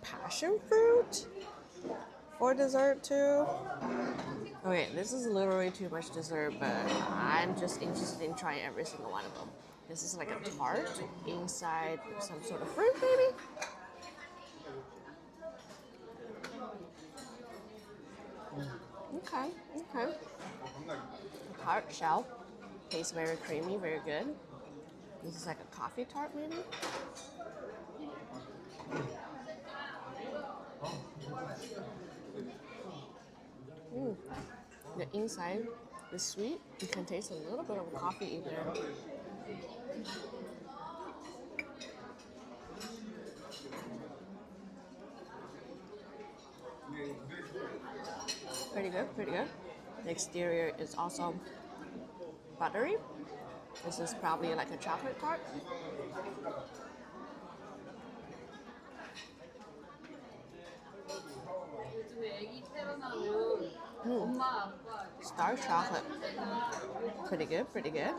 passion fruit for dessert too. Okay, this is literally too much dessert, but I'm just interested in trying every single one of them. This is like a tart inside some sort of fruit, maybe? Okay, okay. The tart shell tastes very creamy, very good. This is like a coffee tart, maybe? The inside is sweet. You can taste a little bit of coffee in there. Pretty good, pretty good. The exterior is also buttery. This is probably like a chocolate tart. Star chocolate. Pretty good, pretty good.